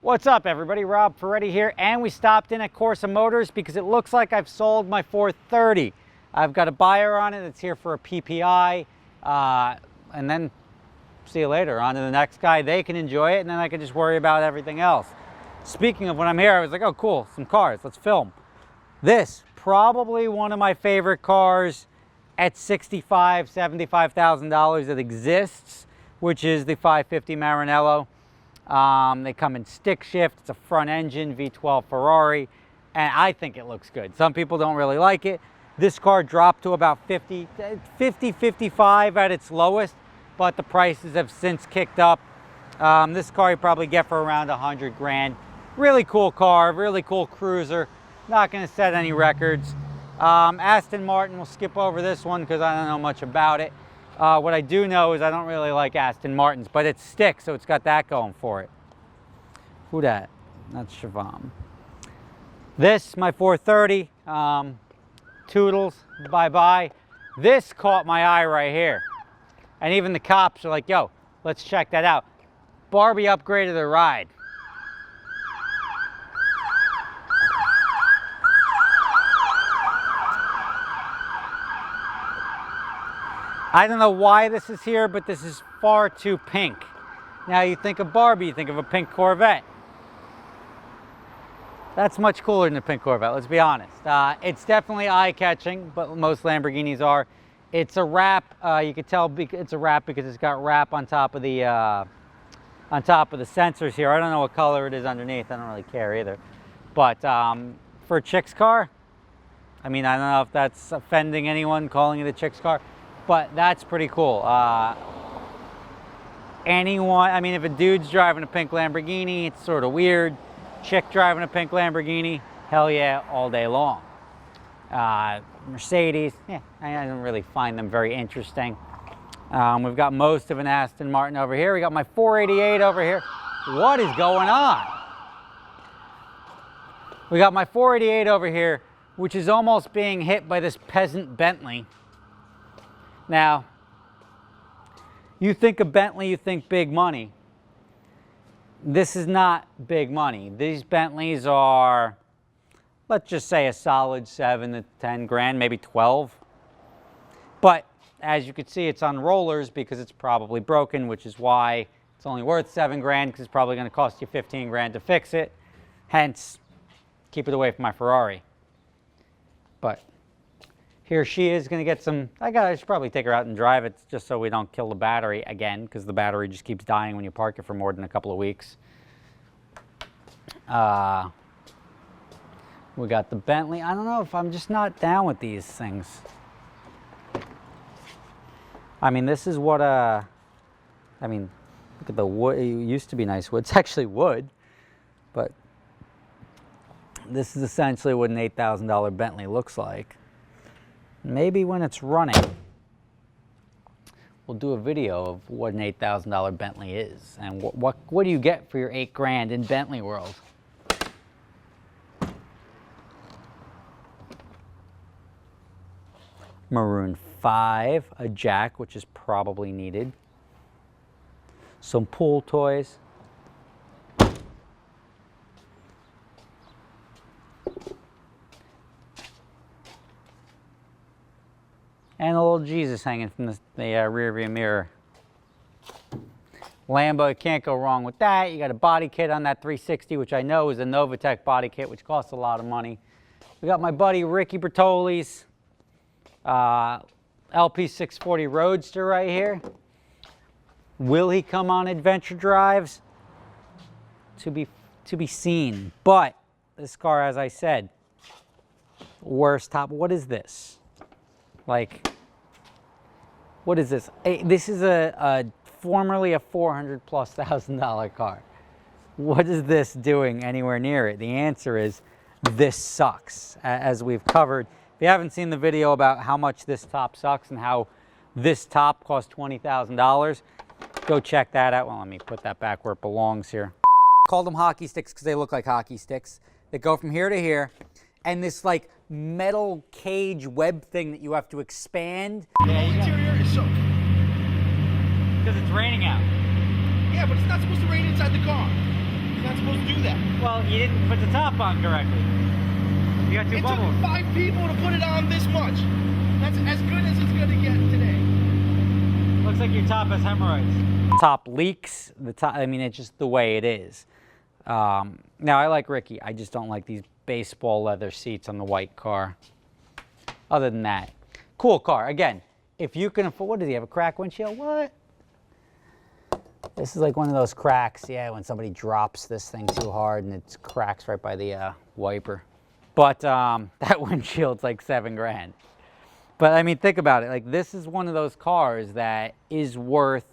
What's up, everybody? Rob Ferretti here, and we stopped in at Corsa Motors because it looks like I've sold my 430. I've got a buyer on it that's here for a PPI, and then see you later. On to the next guy. They can enjoy it, and then I can just worry about everything else. Speaking of when I'm here, I was like, oh, cool, some cars. Let's film. This, probably one of my favorite cars at $65,000, $75,000 that exists, which is the 550 Maranello. They come in stick shift. It's a front engine V12 Ferrari, and I think it looks good. Some people don't really like it. This car dropped to about 50, 55 at its lowest, but the prices have since kicked up. This car you probably get for around 100 grand. Really cool car, really cool cruiser. Not going to set any records. Aston Martin, we'll skip over this one because I don't know much about it. What I do know is I don't really like Aston Martins, but it's stick, so it's got that going for it. Who dat? That's Siobhan. This, my 430. Toodles, bye-bye. This caught my eye right here. And even the cops are like, yo, let's check that out. Barbie upgraded the ride. I don't know why this is here, but this is far too pink. Now you think of Barbie, you think of a pink Corvette. That's much cooler than a pink Corvette, let's be honest. It's definitely eye-catching, but most Lamborghinis are. It's a wrap. You can tell it's a wrap because it's got wrap on top of the sensors here. I don't know what color it is underneath. I don't really care either. But for a chick's car, I mean, I don't know if that's offending anyone calling it a chick's car, but that's pretty cool. I mean, if a dude's driving a pink Lamborghini, it's sort of weird. Chick driving a pink Lamborghini, hell yeah, all day long. Mercedes, yeah, I don't really find them very interesting. We've got most of an Aston Martin over here. We got my 488 over here. What is going on? We got my 488 over here, which is almost being hit by this peasant Bentley. Now, you think of Bentley, you think big money. This is not big money. These Bentleys are, let's just say, a solid 7 to 10 grand, maybe 12. But as you can see, it's on rollers because it's probably broken, which is why it's only worth 7 grand, because it's probably going to cost you 15 grand to fix it. Hence, keep it away from my Ferrari. But here she is going to get some, I should probably take her out and drive it just so we don't kill the battery again, because the battery just keeps dying when you park it for more than a couple of weeks. We got the Bentley. I don't know if I'm just not down with these things. I mean, this is what, I mean, look at the wood. It used to be nice wood. It's actually wood, but this is essentially what an $8,000 Bentley looks like. Maybe when it's running, we'll do a video of what an $8,000 Bentley is and what do you get for your 8 grand in Bentley world. Maroon 5, a jack, which is probably needed. Some pool toys. And a little Jesus hanging from the rear view mirror. Lambo, you can't go wrong with that. You got a body kit on that 360, which I know is a Novatech body kit, which costs a lot of money. We got my buddy Ricky Bertoli's LP640 Roadster right here. Will he come on adventure drives? To be seen. But this car, as I said, worst top. What is this? Like, what is this? This is a formerly a $400,000+ car. What is this doing anywhere near it? The answer is this sucks. As we've covered, if you haven't seen the video about how much this top sucks and how this top cost $20,000, go check that out. Well, let me put that back where it belongs here. Call them hockey sticks because they look like hockey sticks. They go from here to here. And this like metal cage web thing that you have to expand. The whole interior is soaked. Because it's raining out. Yeah, but it's not supposed to rain inside the car. not supposed to do that. Well, you didn't put the top on correctly. You got two bubbles. It took 5 people to put it on this much. That's as good as it's going to get today. Looks like your top has hemorrhoids. Top leaks. The top. I mean, it's just the way it is. Now, I like Ricky. I just don't like these baseball leather seats on the white car. Other than that, cool car. Again, if you can afford, what does he have, a cracked windshield? What? This is like one of those cracks, yeah, when somebody drops this thing too hard and it cracks right by the wiper. But that windshield's like $7 grand. But I mean, think about it. Like, this is one of those cars that is worth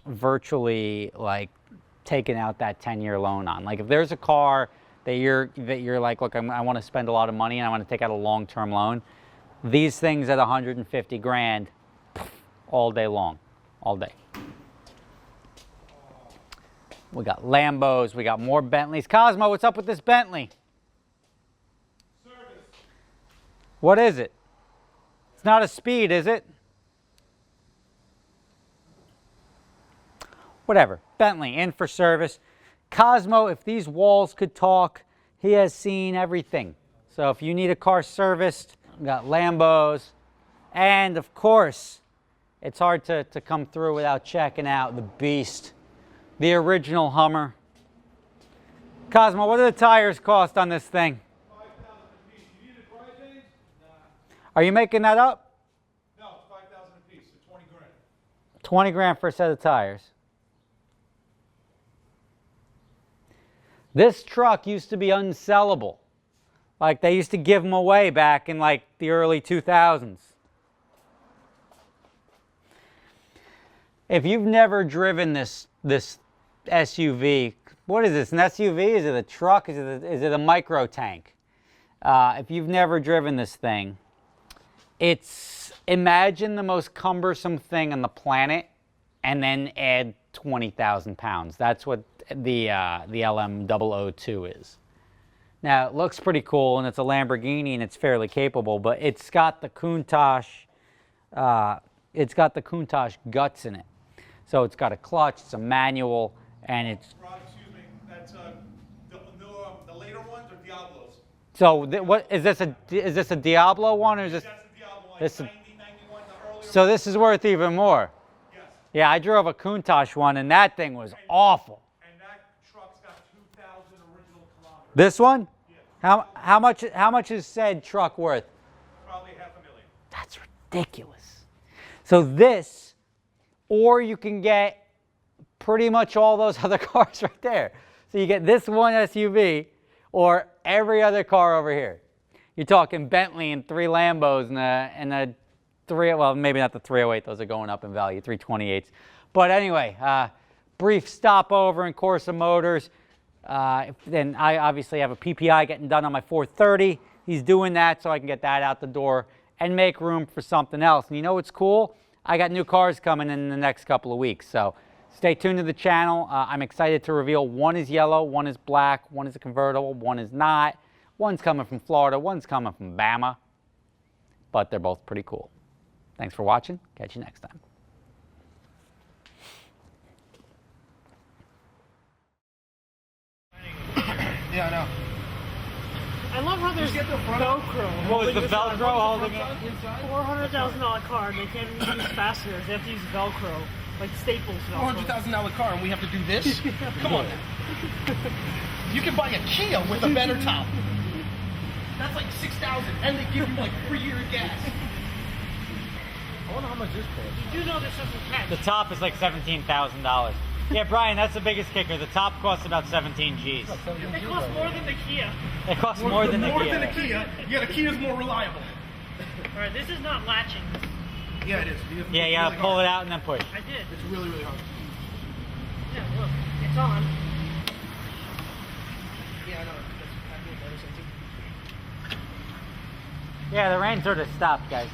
virtually like taking out that 10-year loan on. Like, if there's a car that you're like, look, I want to spend a lot of money and I want to take out a long-term loan, these things at 150 grand all day long, all day. We got Lambos, we got more Bentleys. Cosmo, what's up with this Bentley? Service. What is it? It's not a Speed, is it? Whatever. Bentley, in for service. Cosmo, if these walls could talk, he has seen everything. So if you need a car serviced, we got Lambos. And of course, it's hard to come through without checking out the beast, the original Hummer. Cosmo, what do the tires cost on this thing? $5,000 a piece. You need a dry change? Nah. Are you making that up? No, it's $5,000 a piece, so 20 grand. 20 grand for a set of tires. This truck used to be unsellable. Like, they used to give them away back in like the early 2000s. If you've never driven this SUV, what is this, an SUV? Is it a truck? Is it a micro tank? If you've never driven this thing, it's, imagine the most cumbersome thing on the planet and then add 20,000 pounds. That's what the LM002 is. Now, it looks pretty cool, and it's a Lamborghini, and it's fairly capable, but it's got the Countach, guts in it. So it's got a clutch, it's a manual, and it's... Rob, excuse me, that's the later ones are Diablos. So what is this a Diablo one, or is this? That's the Diablo, like this 90, 91, the earlier. So this is worth even more. Yes. Yeah, I drove a Countach one, and that thing was awful. And that truck's got 2,000 original kilometers. This one? Yeah. How much is said truck worth? Probably $500,000. That's ridiculous. So this, or you can get pretty much all those other cars right there. So you get this one SUV or every other car over here. You're talking Bentley and 3 Lambos and a 3, well, maybe not the 308, those are going up in value, 328s. But anyway, brief stopover in Corsa Motors. Then I obviously have a PPI getting done on my 430. He's doing that so I can get that out the door and make room for something else. And you know what's cool? I got new cars coming in the next couple of weeks. So stay tuned to the channel. I'm excited to reveal one is yellow, one is black, one is a convertible, one is not. One's coming from Florida, one's coming from Bama. But they're both pretty cool. Thanks for watching. Catch you next time. Yeah, I know. I love how there's Velcro. What was the Velcro holding it? $400,000 car, and they can't even use fasteners. They have to use Velcro, like Staples Velcro. $400,000 car, and we have to do this? Come on. You can buy a Kia with a better top. That's like $6,000, and they give you like 3 years gas. I wonder how much this costs. You do know this doesn't catch. The top is like $17,000. Yeah, Brian, that's the biggest kicker. The top costs about 17 Gs. It costs more than the Kia. It costs more than the Kia. More than the Kia. Yeah, the Kia's more reliable. All right, this is not latching. Yeah, it is. Yeah, you gotta pull it out and then push. I did. It's really, really hard. Yeah, look, it's on. Yeah, I know. That's better something. Yeah, the rain sort of stopped, guys.